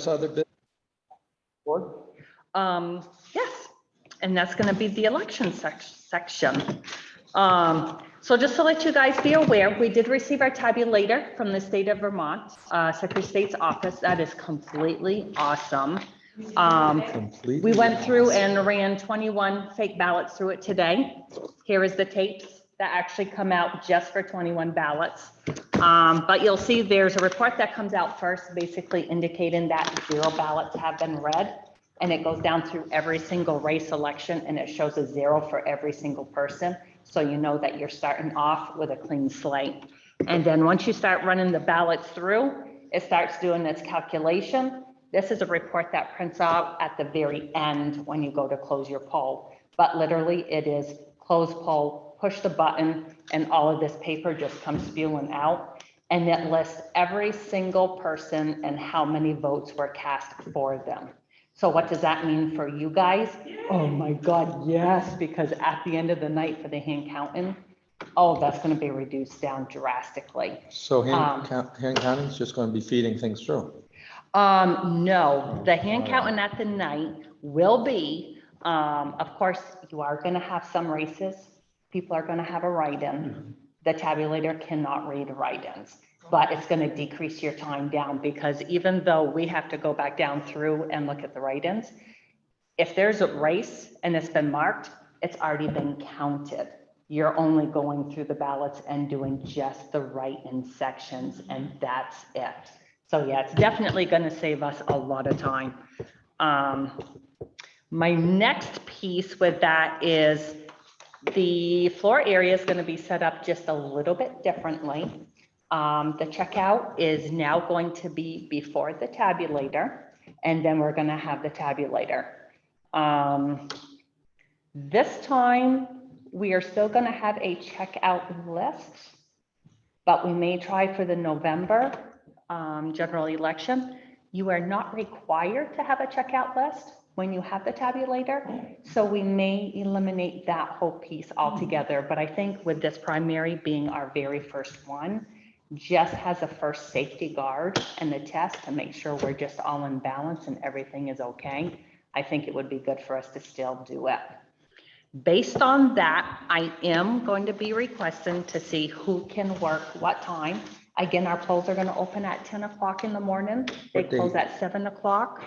other business? Board? Yes, and that's going to be the election section. So just to let you guys be aware, we did receive our tabulator from the state of Vermont, Secretary of State's office. That is completely awesome. We went through and ran 21 fake ballots through it today. Here is the tapes that actually come out just for 21 ballots. But you'll see there's a report that comes out first, basically indicating that 0 ballots have been read. And it goes down through every single race election, and it shows a 0 for every single person. So you know that you're starting off with a clean slate. And then once you start running the ballots through, it starts doing its calculation. This is a report that prints out at the very end when you go to close your poll. But literally it is close poll, push the button, and all of this paper just comes spewing out. And it lists every single person and how many votes were cast for them. So what does that mean for you guys? Oh my God, yes, because at the end of the night for the hand counting, oh, that's going to be reduced down drastically. So hand counting is just going to be feeding things through? No, the hand counting at the night will be, of course, you are going to have some races. People are going to have a write-in. The tabulator cannot read write-ins. But it's going to decrease your time down, because even though we have to go back down through and look at the write-ins, if there's a race and it's been marked, it's already been counted. You're only going through the ballots and doing just the write-in sections, and that's it. So yeah, it's definitely going to save us a lot of time. My next piece with that is the floor area is going to be set up just a little bit differently. The checkout is now going to be before the tabulator, and then we're going to have the tabulator. This time, we are still going to have a checkout list, but we may try for the November general election. You are not required to have a checkout list when you have the tabulator, so we may eliminate that whole piece altogether. But I think with this primary being our very first one, just has a first safety guard and the test to make sure we're just all in balance and everything is okay, I think it would be good for us to still do it. Based on that, I am going to be requesting to see who can work what time. Again, our polls are going to open at 10 o'clock in the morning. They close at 7 o'clock.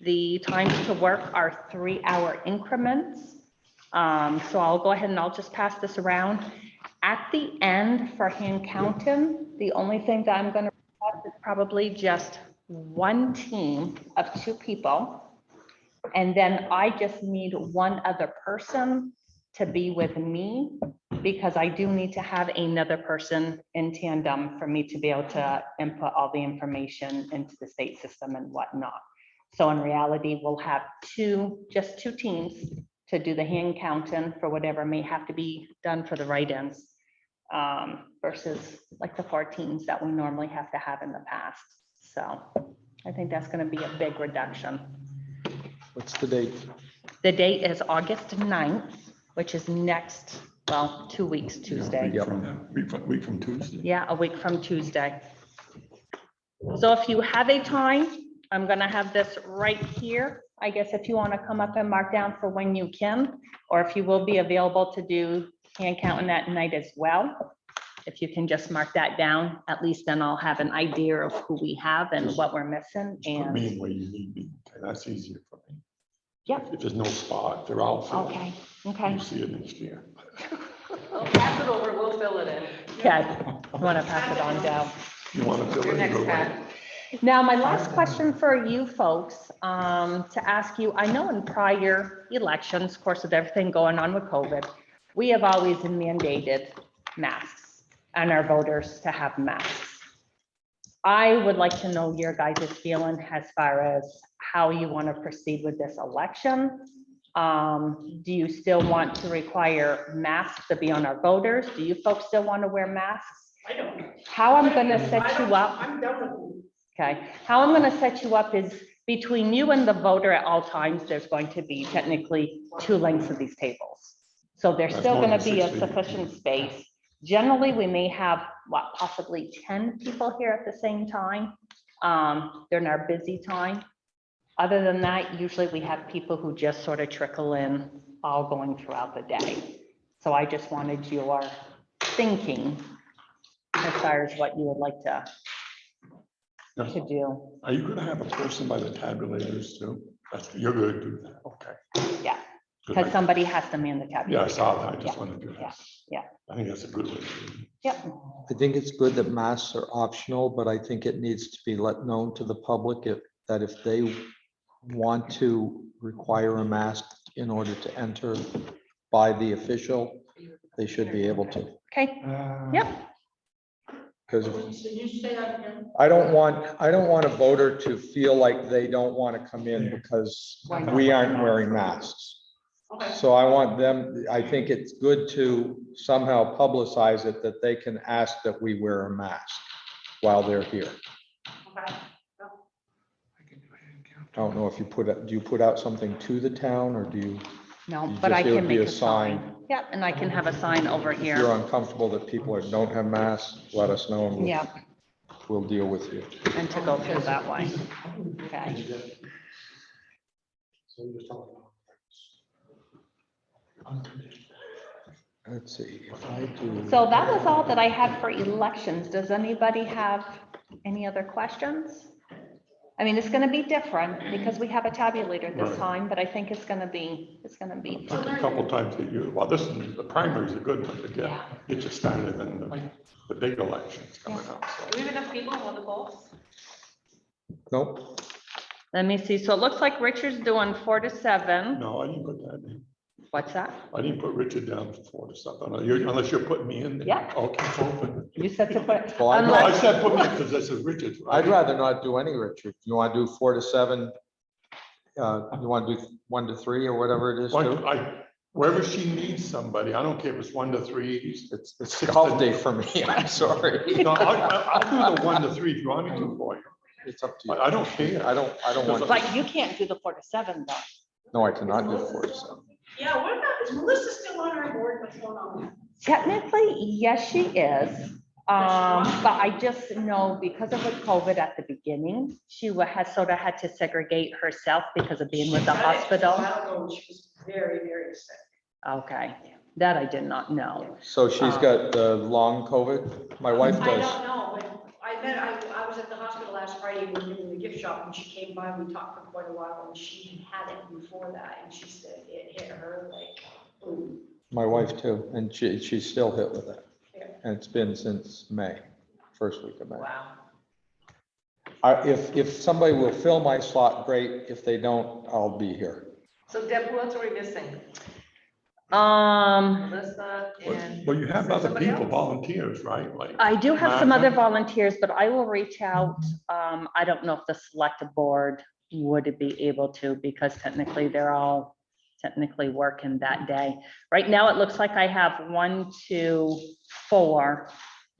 The times to work are 3-hour increments. So I'll go ahead and I'll just pass this around. At the end for hand counting, the only thing that I'm going to request is probably just one team of 2 people. And then I just need one other person to be with me, because I do need to have another person in tandem for me to be able to input all the information into the state system and whatnot. So in reality, we'll have just two teams to do the hand counting for whatever may have to be done for the write-ins, versus like the 4 teams that we normally have to have in the past. So I think that's going to be a big reduction. What's the date? The date is August 9th, which is next, well, 2 weeks, Tuesday. Week from Tuesday. Yeah, a week from Tuesday. So if you have a time, I'm going to have this right here. I guess if you want to come up and mark down for when you can, or if you will be available to do hand counting that night as well. If you can just mark that down, at least then I'll have an idea of who we have and what we're missing. Put me in And where you need me. Okay, that's easier for me. Yep. If there's no spot, they're all filled. Okay, okay. You see it next year. I'll pass it over, we'll fill it in. Okay, I want to pass it on down. You want to fill Your it? next Go ahead. pack. Now, my last question for you folks, to ask you, I know in prior elections, of course, with everything going on with COVID, we have always mandated masks and our voters to have masks. I would like to know your guys' feeling as far as how you want to proceed with this election. Do you still want to require masks to be on our voters? Do you folks still want to wear masks? I don't. How I'm going to set you up. I'm done with you. Okay, how I'm going to set you up is between you and the voter at all times, there's going to be technically 2 lengths of these tables. So there's That's still more going to than be 6 a feet. sufficient space. Generally, we may have, what, possibly 10 people here at the same time. during our busy time. Other than that, usually we have people who just sort of trickle in, all going throughout the day. So I just wanted your thinking as far as what you would like to do. Are you gonna have a person by the tabulators too? You're gonna do that, okay. Yeah, Good. because somebody has to man the tabulator. Yeah, I saw that, I just Yeah, wanted to do yeah, that. yeah. I think that's a good way to do it. Yep, I think it's good that masks are optional, but I think it needs to be let known to the public that if they want to require a mask in order to enter by the official, they should be able to. okay, yep, Because Can you say that again? I don't want a voter to feel like they don't want to come in because we aren't wearing masks. Okay. So I want them, I think it's good to somehow publicize it that they can ask that we wear a mask while they're here. Okay. I don't know if you do you put out something to the town or do you? no, You but I just- it would can be make a a sign. Yep, and I can have a sign over If you're here. uncomfortable that people don't have masks, let us know and Yep, we'll deal with you. and to go through that way. Okay, Let's see, if I do. so that was all that I had for elections. Does anybody have any other questions? I mean, it's gonna be different because we have a tabulator this Right. time, but I think it's gonna be. Like a couple times a year, well, the primary's a good one to Yeah. get you started in the big elections coming up, so. Do we have enough people on the polls? Nope, Let me see. So it looks like Richard's doing 4 to 7. No, I didn't put that in. What's that? I didn't put Richard down for 4 to 7, unless you're putting me in there. Yeah. Okay, it's open. You said to put, Well, I- No, I unless, said put me in because this is Richard's. right? I'd rather not do any, Richard. You want to do 4 to 7? You want to do 1 to 3 or whatever it is too? Wherever she needs somebody, I don't care if it's 1 to 3. It's golf day for me, I'm sorry. No, I'll do the 1 to 3 if you want me to for you. It's up to you. I don't care. I don't want, but you can't do the 4 to 7 though. no, I cannot do 4 to 7. Yeah, what about, is Melissa still on our board? What's going on? Technically, yes, she is. But I just know because of the COVID at the beginning, she has sort of had to segregate herself because of being with the hospital. A while ago, she was very, very sick. Okay, that I did not know. So she's got the long COVID? My wife I does. don't know, but I was at the hospital last Friday working in the gift shop and she came by, we talked for quite a while and she had it before that and she said it hit her like, boom. My wife too, and she's still hit with it. Yeah. And it's been since May, first week of May. Wow. If somebody will fill my slot, great. If they don't, I'll be here. So Deb, who else are we missing? Melissa and. Well, you have Is there other somebody people, else? volunteers, right? Like, I do have some Martha? other volunteers, but I will reach out. I don't know if the select board would be able to, because technically they're all technically working that day. Right now, it looks like I have 1, 2, 4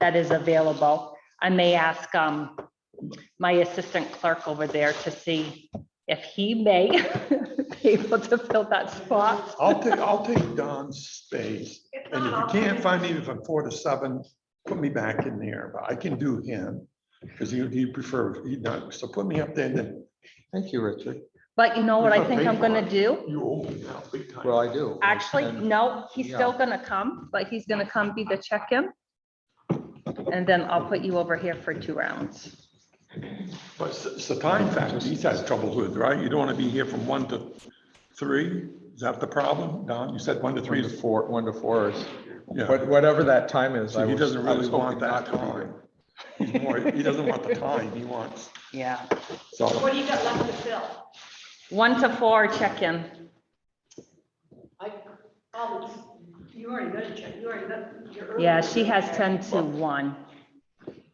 that is available. I may ask my assistant clerk over there to see if he may be able to fill that spot. I'll take Don's space, and if you can't find me from 4 to 7, put me back in there, but I can do him. Because he prefers, so put me up there, and then Thank you, Richard. But you know what I You're think gonna I'm pay for gonna do? you owe me now, big time. Well, I do. Actually, And- no, he's still Yeah. gonna come, but he's gonna come be the check-in. And then I'll put you over here for 2 rounds. But it's the time factor he's had trouble with, right? You don't want to be here from 1 to 3? Is that the problem, Don? You said 1 to 3 1 to is 4, 1 to 4 is, Yeah. whatever that time is. So he doesn't I was really want hoping that not to be time. here. He's more, he doesn't want the time, he wants, Yeah. so. What do you got left to fill? 1 to 4 check-in. You already got a check, you already got your. Yeah, she has 10 to 1.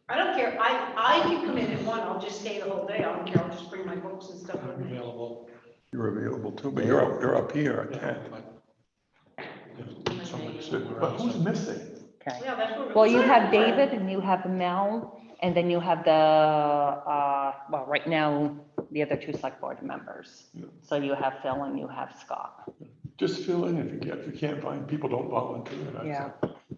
I don't care, I can come in at 1, I'll just stay the whole day, I don't care, I'll just bring my books and stuff with me. You're available too, but you're up here at 10. But who's missing? Okay. Yeah, that's what. Well, you have David and you have Mel, and then you have the, well, right now, the other 2 select board members. Yeah. So you have Phil and you have Scott. Just fill in if you can't find, people don't volunteer. That's Yeah.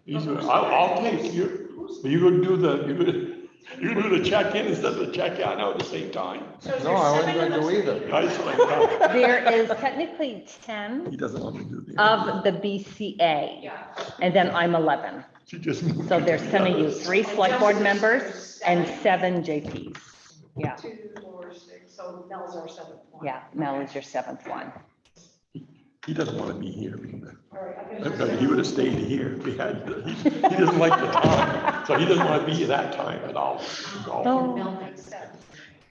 Easy. I'll take you, but you're gonna do You do the check-in instead of the check-out now at the same time. So is No, there I wasn't 7 gonna of do us? either. That's what I thought. There is technically 10 He doesn't want me to do the. of the BCA, Yeah. and then I'm 11. She just moved. So it there's to the 10 of you, others. 3 select board members and 7 JPs. Yeah, 2, 4, 6, so Mel's our 7th one. yeah, Mel is your 7th one. He doesn't want to be here. All right, I'm gonna Because he would have stayed here if he had, he doesn't like the time, so he doesn't want to be at that time at all. Oh. Mel makes sense.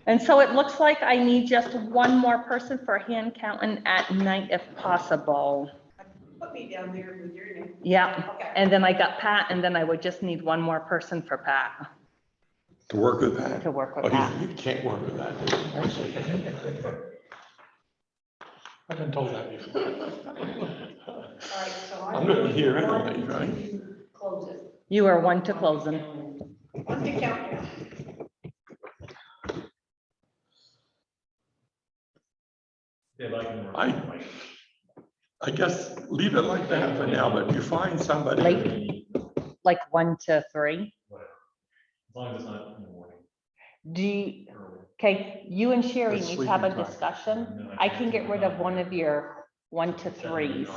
And so it looks like I need just one more person for hand counting at night if possible. Put me down there with your name. Yeah, Okay. and then I got Pat, and then I would just need one more person for Pat To work with that. to work Oh, with Pat. you can't work with that. I've been told that before. All right, so I'm gonna be here going anyway, right? to Close it. You are one to closing. One to count now. I guess leave it like that for now, but if you find somebody. Like 1 to 3. As long as it's not in the morning. Do you, okay, you and Sherry That's need to have a sleeping time. discussion. I can get rid of one of your 1 to 3s.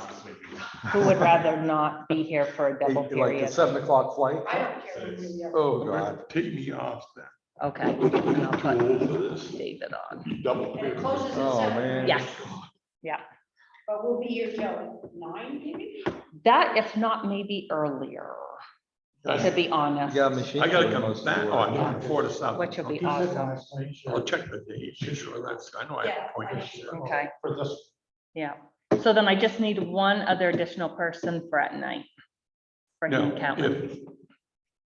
Who would rather not be here for a double Like the period? 7 o'clock flight? I don't care. when we are. Oh, God. Take me off then. Okay. And I'll Too put old for this. David on. Be double. And it closes at Oh, 7. man. Yes, yeah. But we'll be here till 9 maybe? That, if not, maybe earlier, to That's- be honest. Yeah, machine. I gotta for come most of back the on work. 4 to 7. Which will be You said awesome. last night, I'll check the date, make sure that's, I know I have Yeah, appointments. Okay, For this, yeah. So then I just need one other additional person for at night. For Now, hand counting. if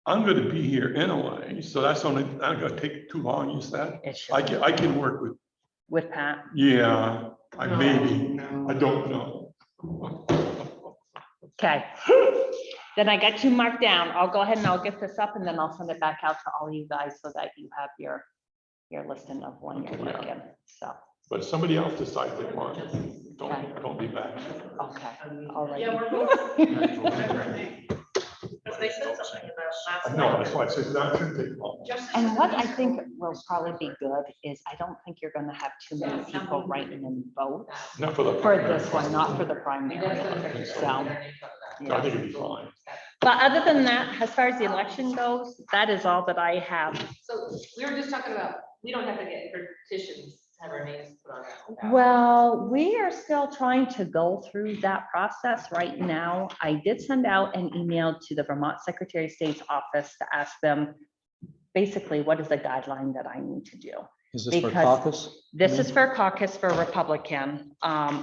I'm gonna be here anyway, so that's only, not gonna take too long, you said? It should, I can work with, with Pat. yeah, I maybe, I don't know. Okay. Then I got you marked down. I'll go ahead and I'll get this up and then I'll send it back out to all you guys so that you have your listing of when you're working. So, But if somebody else decides they want, it, don't be back. okay, all right. Yeah, we're both. Because they said something about last No, night. that's why I said that shouldn't take long. And what I think will probably be good is I don't think you're gonna have too many people writing in votes Not for the. for this one, not for the primary. So, I yeah. think it'd be fine. But other than that, as far as the election goes, that is all that I have. So we were just talking about, we don't have to get petitions, to have our names put on that. Well, we are still trying to go through that process right now. I did send out an email to the Vermont Secretary of State's office to ask them basically what is the guideline that I need to do. Is this for Because caucus? This is for caucus for Republican.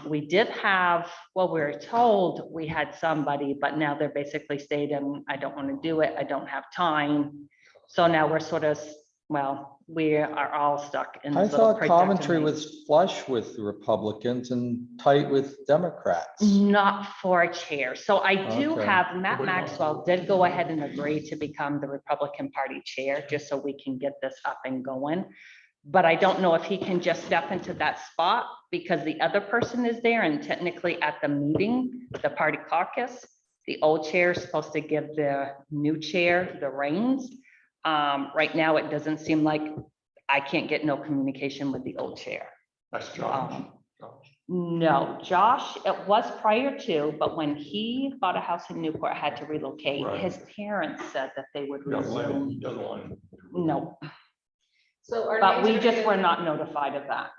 We did have, well, we were told we had somebody, but now they're basically stating, I don't want to do it. I don't have time. So now we're sort of, well, we are all stuck in I this little thought Coventry predicament. was flush with Republicans and tight with Democrats. Not for a chair. So I do Okay. have, Matt Maxwell did go ahead and agree to become the Republican Party chair, just so we can get this up and going. But I don't know if he can just step into that spot because the other person is there and technically at the meeting, the party caucus, the old chair is supposed to give the new chair the reins. Right now, it doesn't seem like I can't get no communication with the old chair. That's Josh. No, Josh, it was prior to, but when he bought a house in Newport, had to relocate, Right. his parents said that they would He doesn't want it. resume. He doesn't want it. No, So our but names we are just gonna- were not notified of that.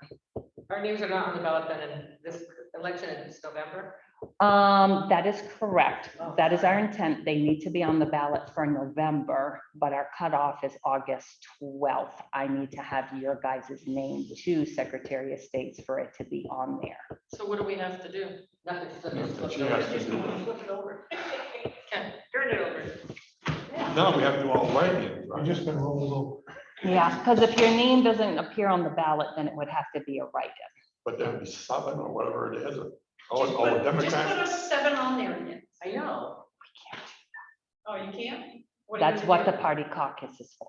Our names are not on the ballot then in this election in this November. That is correct. That is our intent. They need to be on the ballot for November, but our cutoff is August 12th. I need to have your guys' name to Secretary of State's for it to be on there. So what do we have to do? Nothing. just flip She it over. has to Just do it. flip it over. Okay, turn it over. Now we have to do all writing. I'm just gonna roll it over. Yeah, because if your name doesn't appear on the ballot, then it would have to be a write-in. But there'd be 7 or whatever it is. Just All the put Democrats. a 7 on there again. I know. Oh, you can't? What are you That's gonna what do? the party caucus is for.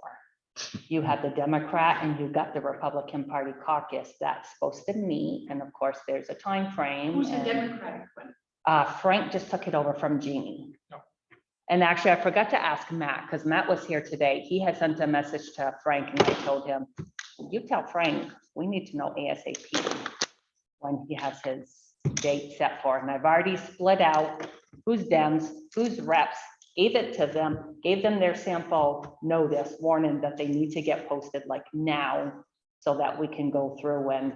You have the Democrat and you got the Republican Party caucus that's supposed to meet, and of course, there's a time frame. Who's the and, Democratic one? Frank just took it over from Jeannie. And actually, I forgot to ask Matt, because Matt was here today. He had sent a message to Frank and I told him, you tell Frank, we need to know ASAP when he has his date set for. And I've already split out who's Dems, who's reps, gave it to them, gave them their sample notice warning that they need to get posted like now so that we can go through and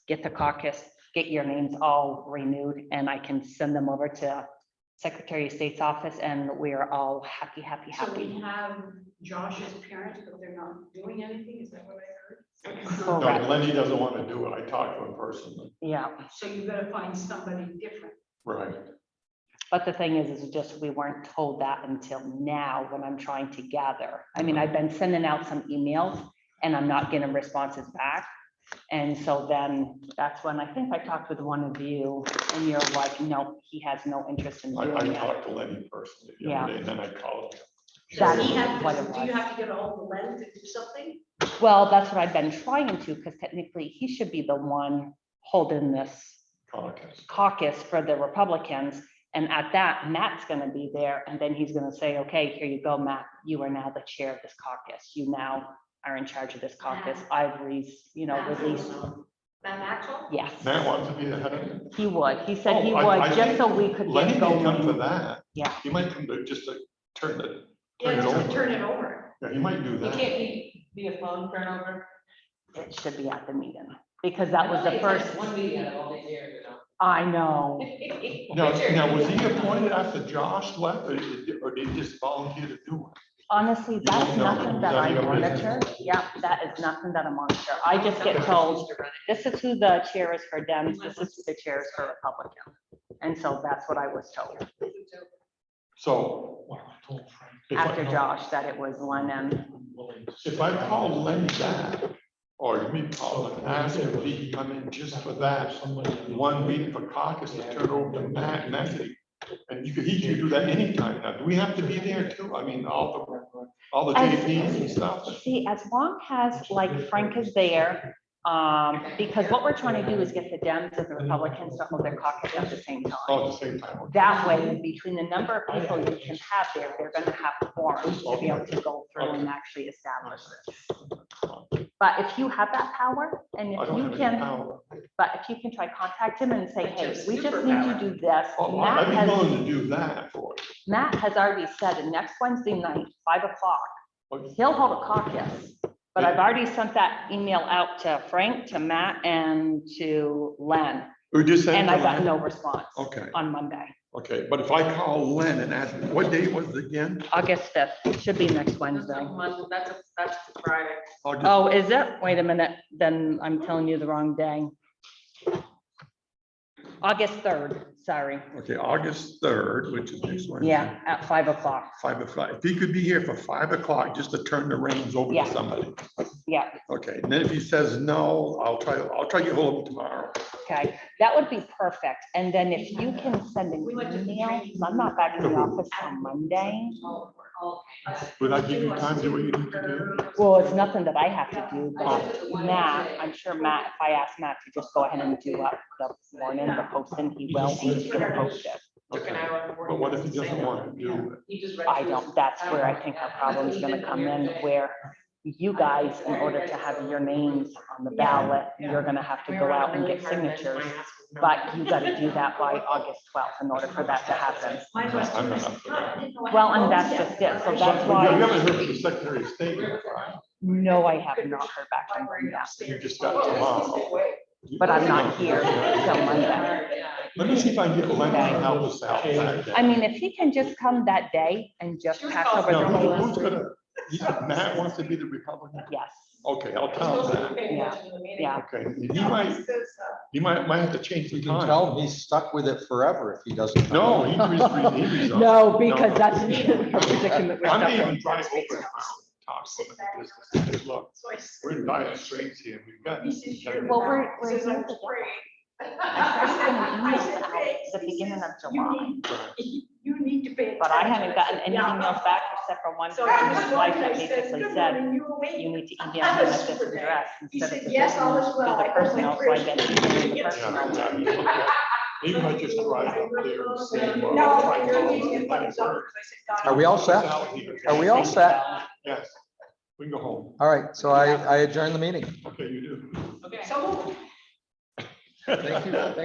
get the caucus, get your names all renewed, and I can send them over to Secretary of State's office, and we're all happy, happy, So we happy. have Josh's parents, but they're not doing anything, is that what I heard? No, Correct. Lenny doesn't want to do it. I talked to him personally. Yeah, So you gotta find somebody different. Right. but the thing is just we weren't told that until now when I'm trying to gather. I mean, I've been sending out some emails and I'm not getting responses back. And so then that's when I think I talked with one of you and you're like, no, he has no interest in I doing that. talked to Lenny personally the Yeah. other day, and then I called him. That's Does he have, what it do you was. have to get a hold of Len to do something? Well, that's what I've been trying to, because technically he should be the one holding this Caucus. caucus for the Republicans. And at that, Matt's gonna be there, and then he's gonna say, okay, here you go, Matt, you are now the chair of this caucus. You now are in charge of this caucus. I've released, Matt Maxwell? yes. Matt wants to be the head of it. He would. He said he Oh, I would, just think so we could Lenny get may come for going. that. Yeah. He might come to just to turn it. Yeah, Turn it just to over. turn it over. Yeah, he might do You that. can't be a phone turnover. It should be at the meeting, because that was the first, One meeting out of all these years, I know. Now, was he appointed after Josh left, or did he just volunteer to do it? Honestly, that's don't know. nothing that I Is that your monitor. business? Yeah, that is nothing that I monitor. I just get told, this is who the chair is for Dems, this is who the chair is for Republican. And so that's what I was told So. Well, I told Frank. if I- after Josh, that it was Lennon. If I call Lenny back, or you mean call him, ask him if he can come in just for that, one meeting for caucus to turn over to Matt, and that's it. And he can do that anytime. Now, do we have to be there too? I mean, all the JPs and stuff? See, as long as like Frank is there, because what we're trying to do is get the Dems and the Republicans to hold their caucus at the same time. Oh, at the same time. okay. That way, between the number of people you can have there, they're gonna have forums to be able to go through and actually establish this. But if you have that power, and I if don't you have any can, power. but if you can try contact him and say, That's hey, your we just need to do this. Oh, I'd be Matt willing has, to do that for you. Matt has already said, and next Wednesday night, 5 o'clock, Okay. he'll hold a caucus. But I've already sent that email out to Frank, to Matt, and to Len, We just sent and I got Len? no response Okay, on Monday, okay, but if I call Len and ask, him, what date was it again? August 5th, should be next That's Wednesday. a month, that's a Friday. August- Oh, is it? Wait a minute, then I'm telling you the wrong day. August 3rd, sorry. Okay, August 3rd, which is next Wednesday. Yeah, at 5 o'clock. 5 o'clock. If he could be here for 5 o'clock, just to turn the reins over Yeah. to somebody. Yeah, Okay, and then if he says no, I'll try to get hold of him tomorrow. okay, that would be perfect. And then if you can send an email, 'cause I'm not back in the office on Monday. Would that give you time to do what you need to do? Well, it's nothing that I have to do, but Matt, I'm sure Matt, if I ask Matt to just go ahead and do up the morning, the posting, he will, and just get it posted. Took an Okay, hour and 40 but what if he minutes to doesn't say want to do it? He just read I through don't, his- that's where I think our problem's gonna come in, where you guys, in order to have your names on the ballot, you're gonna have to go out and get signatures. But you gotta do that by August 12th in order for that to happen. Mine was I'm too not much up for time. that. I didn't know I Well, had and that's those just yet. it. So But that's you why, haven't heard from the Secretary of State yet, right? no, I have not heard back from them yet, You just got tomorrow. but I'm not here till Monday. Let me see if I can get Lenny to help us out. that day. I mean, if he can just come that day and just pass over Now, the who's list, gonna, Matt wants to be the Republican? yes, Okay, I'll tell him that. yeah. Okay, he might have to change the You can time. tell him he's stuck with it forever if he doesn't. No, he resigned. No, because No. that's the predicament we're I'm stuck even in. trying to open a talk with the business. Say, look, So I we're in dire straits here. We've got. He says, "You're Well, the we're doctor." here Says, "I'm to get afraid." I started sending I emails said, out "Thanks." the He beginning says, of "You July, need- You need to pay. but I attention." haven't gotten any Yeah. emails back except for one So from this his wife morning that I said, basically "Good said, morning, you awake?" you need to email him at this address He instead said, of the "Yes, business all is to well. the I hope my personal, so I've been prayers emailing the continue." personal. Yeah. He might just drive up there and see. No, your needs to get fucked up, because I said, God. Are we all set? Are we all set? Yes, we can go home. All right, so I adjourn the meeting. Okay, you do. Okay. So moved. Thank you. Thank